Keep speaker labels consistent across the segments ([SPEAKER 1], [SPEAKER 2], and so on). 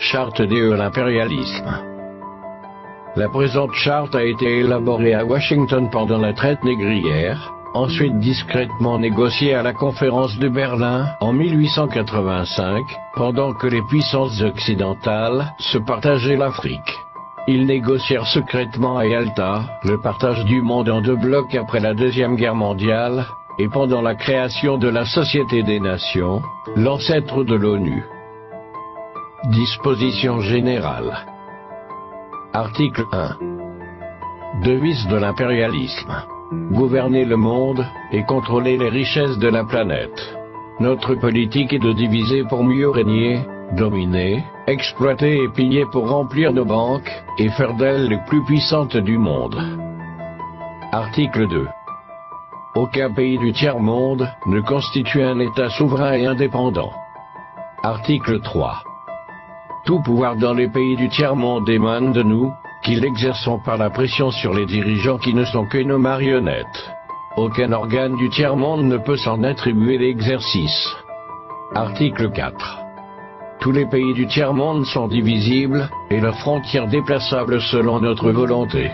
[SPEAKER 1] Charte de l'impérialisme. La présente charte a été élaborée à Washington pendant la traite négrière, ensuite discrètement négociée à la conférence de Berlin en 1885, pendant que les puissances occidentales se partageaient l'Afrique. Ils négocièrent secrètement à Yalta le partage du monde en deux blocs après la Deuxième Guerre mondiale, et pendant la création de la Société des Nations, l'ancêtre de l'ONU. Dispositions générales. Article 1. Devise de l'impérialisme. Gouverner le monde et contrôler les richesses de la planète. Notre politique est de diviser pour mieux régner, dominer, exploiter et piller pour remplir nos banques, et faire d'elles les plus puissantes du monde. Article 2. Aucun pays du tiers-monde ne constitue un État souverain et indépendant. Article 3. Tout pouvoir dans les pays du tiers-monde émane de nous, qui l'exerçons par la pression sur les dirigeants qui ne sont que nos marionnettes. Aucun organe du tiers-monde ne peut s'en attribuer l'exercice. Article 4. Tous les pays du tiers-monde sont divisibles, et leurs frontières déplaçables selon notre volonté.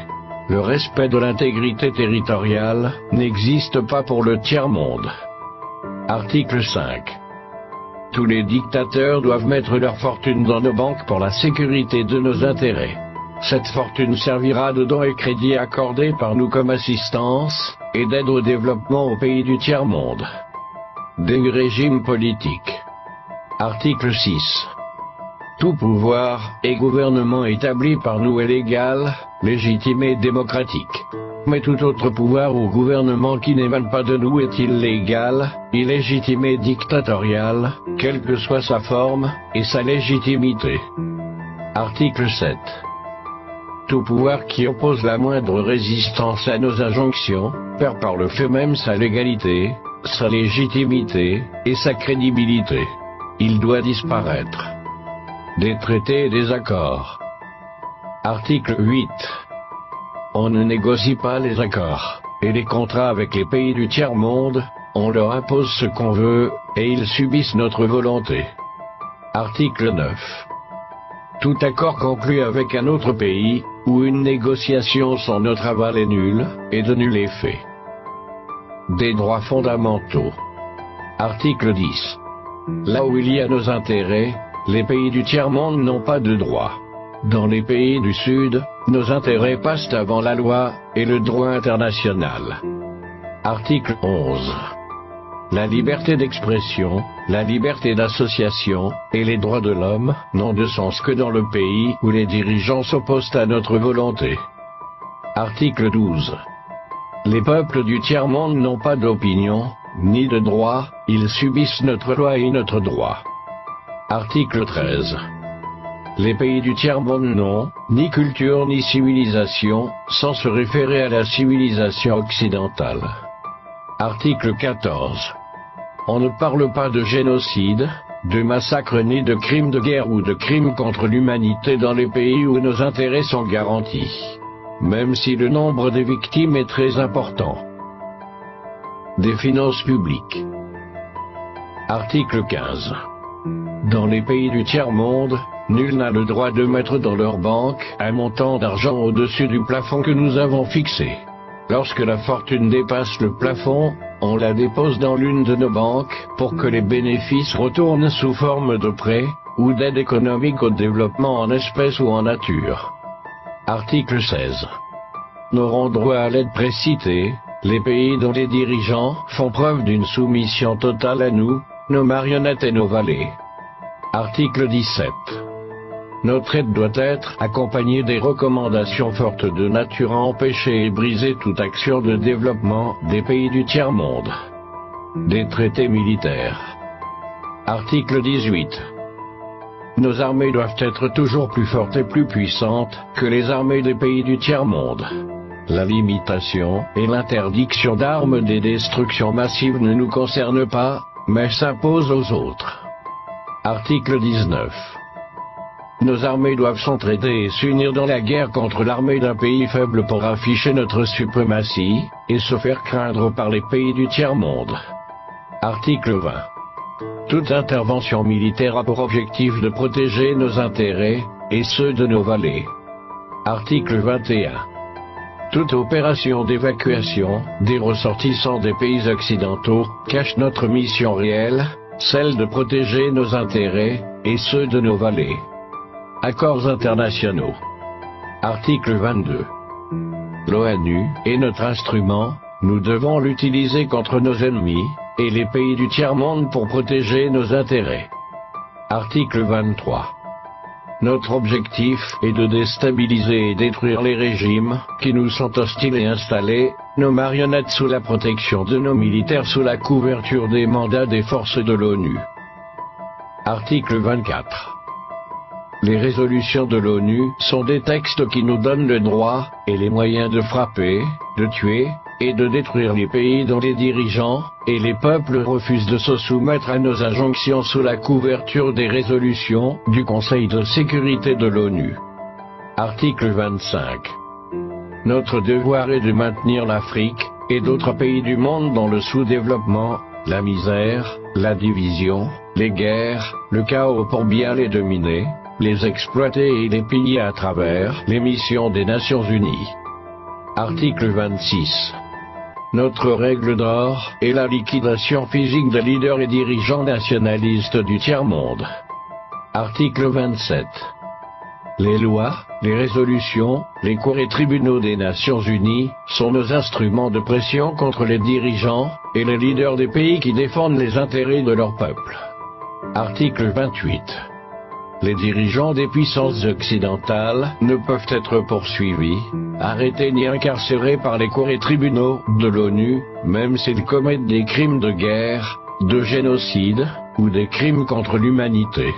[SPEAKER 1] Le respect de l'intégrité territoriale n'existe pas pour le tiers-monde. Article 5. Tous les dictateurs doivent mettre leur fortune dans nos banques pour la sécurité de nos intérêts. Cette fortune servira de dons et crédits accordés par nous comme assistance, et d'aide au développement aux pays du tiers-monde. Des régimes politiques. Article 6. Tout pouvoir et gouvernement établi par nous est légal, légitime et démocratique. Mais tout autre pouvoir ou gouvernement qui n'émane pas de nous est illégal, illégitime et dictatorial, quelle que soit sa forme et sa légitimité. Article 7. Tout pouvoir qui oppose la moindre résistance à nos injonctions, perd par le fait même sa légalité, sa légitimité et sa crédibilité. Il doit disparaître. Des traités et des accords. Article 8. On ne négocie pas les accords et les contrats avec les pays du tiers-monde, on leur impose ce qu'on veut, et ils subissent notre volonté. Article 9. Tout accord conclu avec un autre pays, ou une négociation sans notre aval est nul, et de nul effet. Des droits fondamentaux. Article 10. Là où il y a nos intérêts, les pays du tiers-monde n'ont pas de droit. Dans les pays du Sud, nos intérêts passent avant la loi et le droit international. Article 11. La liberté d'expression, la liberté d'association et les droits de l'homme n'ont de sens que dans le pays où les dirigeants s'opposent à notre volonté. Article 12. Les peuples du tiers-monde n'ont pas d'opinion, ni de droit, ils subissent notre loi et notre droit. Article 13. Les pays du tiers-monde n'ont ni culture ni civilisation, sans se référer à la civilisation occidentale. Article 14. On ne parle pas de génocide, de massacre ni de crimes de guerre ou de crimes contre l'humanité dans les pays où nos intérêts sont garantis, même si le nombre des victimes est très important. Des finances publiques. Article 15. Dans les pays du tiers-monde, nul n'a le droit de mettre dans leur banque un montant d'argent au-dessus du plafond que nous avons fixé. Lorsque la fortune dépasse le plafond, on la dépose dans l'une de nos banques pour que les bénéfices retournent sous forme de prêts ou d'aide économique au développement en espèces ou en nature. Article 16. N'auront droit à l'aide précitée les pays dont les dirigeants font preuve d'une soumission totale à nous, nos marionnettes et nos valets. Article 17. Notre aide doit être accompagnée des recommandations fortes de nature à empêcher et briser toute action de développement des pays du tiers-monde. Des traités militaires. Article 18. Nos armées doivent être toujours plus fortes et plus puissantes que les armées des pays du tiers-monde. La limitation et l'interdiction d'armes des destructions massives ne nous concernent pas, mais s'imposent aux autres. Article 19. Nos armées doivent s'entraider et s'unir dans la guerre contre l'armée d'un pays faible pour afficher notre suprématie, et se faire craindre par les pays du tiers-monde. Article 20. Toute intervention militaire a pour objectif de protéger nos intérêts, et ceux de nos vallées. Article 21. Toute opération d'évacuation des ressortissants des pays occidentaux cache notre mission réelle, celle de protéger nos intérêts, et ceux de nos vallées. Accords internationaux. Article 22. L'ONU est notre instrument, nous devons l'utiliser contre nos ennemis, et les pays du tiers-monde pour protéger nos intérêts. Article 23. Notre objectif est de déstabiliser et détruire les régimes qui nous sont hostiles et installer nos marionnettes sous la protection de nos militaires sous la couverture des mandats des forces de l'ONU. Article 24. Les résolutions de l'ONU sont des textes qui nous donnent le droit et les moyens de frapper, de tuer et de détruire les pays dont les dirigeants et les peuples refusent de se soumettre à nos injonctions sous la couverture des résolutions du Conseil de sécurité de l'ONU. Article 25. Notre devoir est de maintenir l'Afrique et d'autres pays du monde dans le sous-développement, la misère, la division, les guerres, le chaos pour bien les dominer, les exploiter et les piller à travers les missions des Nations Unies. Article 26. Notre règle d'or est la liquidation physique des leaders et dirigeants nationalistes du tiers-monde. Article 27. Les lois, les résolutions, les cours et tribunaux des Nations Unies sont nos instruments de pression contre les dirigeants et les leaders des pays qui défendent les intérêts de leur peuple. Article 28. Les dirigeants des puissances occidentales ne peuvent être poursuivis, arrêtés ni incarcérés par les cours et tribunaux de l'ONU, même s'ils commettent des crimes de guerre, de génocide, ou des crimes contre l'humanité.